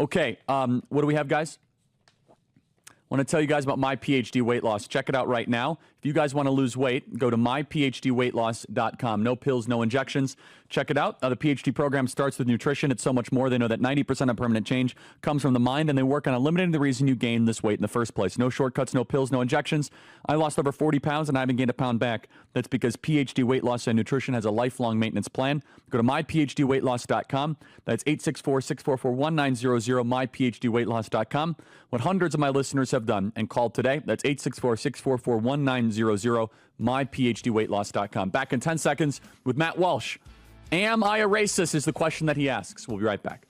Okay, what do we have, guys? I want to tell you guys about My PhD Weight Loss. Check it out right now. If you guys want to lose weight, go to myphdweightloss.com. No pills, no injections. Check it out. The PhD program starts with nutrition. It's so much more. They know that 90% of permanent change comes from the mind, and they work on eliminating the reason you gained this weight in the first place. No shortcuts, no pills, no injections. I lost over 40 pounds, and I haven't gained a pound back. That's because PhD Weight Loss and Nutrition has a lifelong maintenance plan. Go to myphdweightloss.com. That's 864-644-1900, myphdweightloss.com. What hundreds of my listeners have done and called today. That's 864-644-1900, myphdweightloss.com. Back in 10 seconds with Matt Walsh. Am I a racist is the question that he asks. We'll be right back.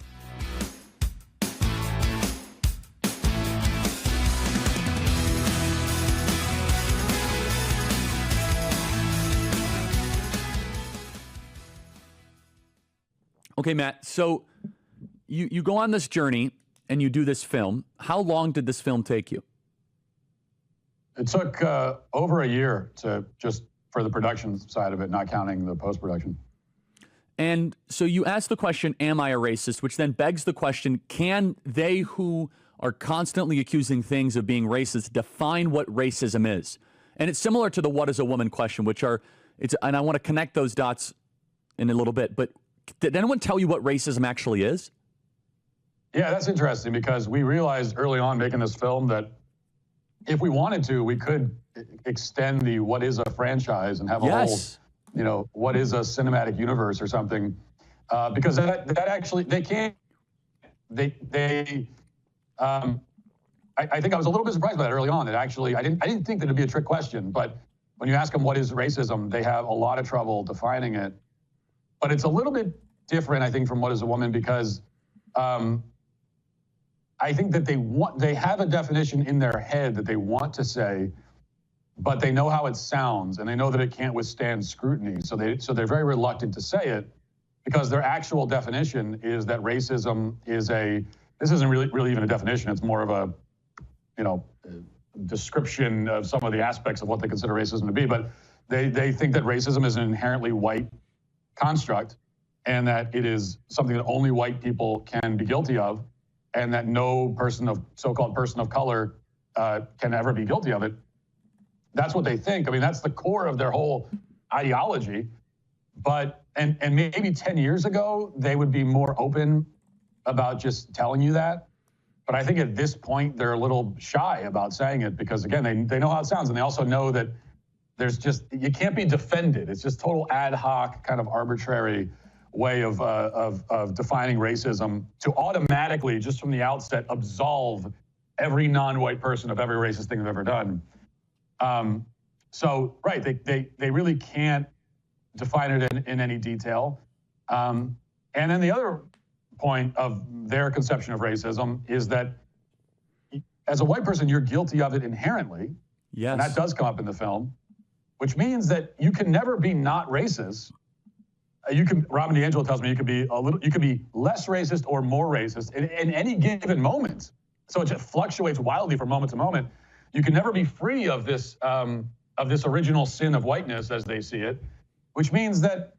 Okay, Matt, so you go on this journey and you do this film. How long did this film take you? It took over a year to just for the production side of it, not counting the post-production. And so you ask the question, am I a racist? Which then begs the question, can they who are constantly accusing things of being racist define what racism is? And it's similar to the what is a woman question, and I want to connect those dots in a little bit, but did anyone tell you what racism actually is? Yeah, that's interesting because we realized early on making this film that if we wanted to, we could extend the what is a franchise and have a whole, what is a cinematic universe or something. Because that actually, they can't, I think I was a little bit surprised by that early on. That actually, I didn't think that it'd be a trick question, but when you ask them what is racism, they have a lot of trouble defining it. But it's a little bit different, I think, from what is a woman because I think that they have a definition in their head that they want to say, but they know how it sounds and they know that it can't withstand scrutiny. So they're very reluctant to say it because their actual definition is that racism is this isn't really even a definition. It's more of a, description of some of the aspects of what they consider racism to be. But they think that racism is an inherently white construct and that it is something that only white people can be guilty of and that no so-called person of color can ever be guilty of it. That's what they think. I mean, that's the core of their whole ideology. But, and maybe 10 years ago, they would be more open about just telling you that. But I think at this point, they're a little shy about saying it because, again, they know how it sounds. And they also know that you can't be defended. It's just total ad hoc, kind of arbitrary way of defining racism to automatically, just from the outset, absolve every non-white person of every racist thing they've ever done. So, right, they really can't define it in any detail. And then the other point of their conception of racism is that as a white person, you're guilty of it inherently. Yes. And that does come up in the film, which means that you can never be not racist. Robin DiAngelo tells me you could be less racist or more racist in any given moment. So it just fluctuates wildly from moment to moment. You can never be free of this original sin of whiteness as they see it, which means that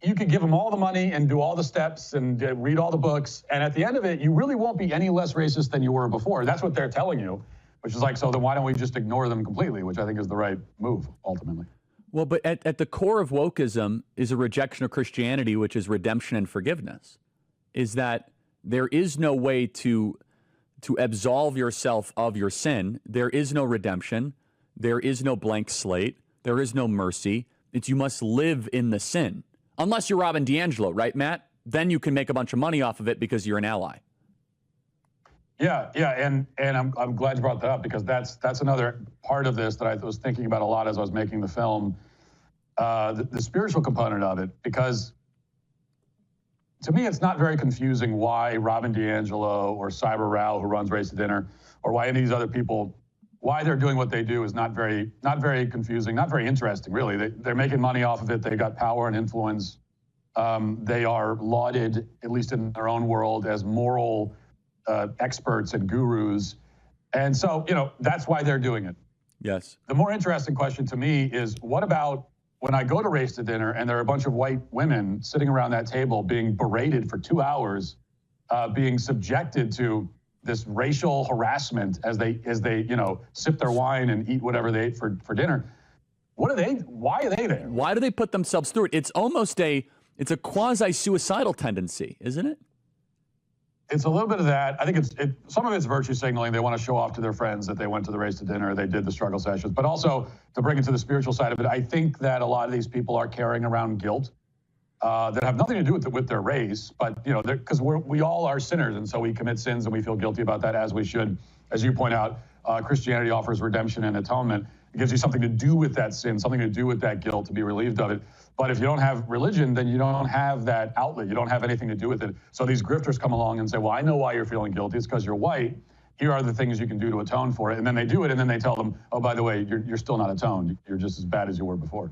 you could give them all the money and do all the steps and read all the books. And at the end of it, you really won't be any less racist than you were before. That's what they're telling you, which is like, so then why don't we just ignore them completely, which I think is the right move, ultimately. Well, but at the core of wokeism is a rejection of Christianity, which is redemption and forgiveness, is that there is no way to absolve yourself of your sin. There is no redemption. There is no blank slate. There is no mercy. It's you must live in the sin. Unless you're Robin DiAngelo, right, Matt? Then you can make a bunch of money off of it because you're an ally. Yeah, and I'm glad you brought that up because that's another part of this that I was thinking about a lot as I was making the film, the spiritual component of it. Because to me, it's not very confusing why Robin DiAngelo or Cyber Rao, who runs Race to Dinner, or why any of these other people, why they're doing what they do is not very confusing, not very interesting, really. They're making money off of it. They got power and influence. They are lauded, at least in their own world, as moral experts and gurus. And so, that's why they're doing it. Yes. The more interesting question to me is, what about when I go to Race to Dinner and there are a bunch of white women sitting around that table being berated for 2 hours being subjected to this racial harassment as they sip their wine and eat whatever they ate for dinner. Why are they there? Why do they put themselves through it? It's almost it's a quasi-suicidal tendency, isn't it? It's a little bit of that. I think some of it's virtue signaling. They want to show off to their friends that they went to the race to dinner, they did the struggle sessions, but also to bring it to the spiritual side of it. I think that a lot of these people are carrying around guilt that have nothing to do with their race, but because we all are sinners, and so we commit sins and we feel guilty about that, as we should. As you point out, Christianity offers redemption and atonement. It gives you something to do with that sin, something to do with that guilt, to be relieved of it. But if you don't have religion, then you don't have that outlet. You don't have anything to do with it. So these grifters come along and say, well, I know why you're feeling guilty. It's because you're white. Here are the things you can do to atone for it. And then they do it, and then they tell them, oh, by the way, you're still not atoned. You're just as bad as you were before.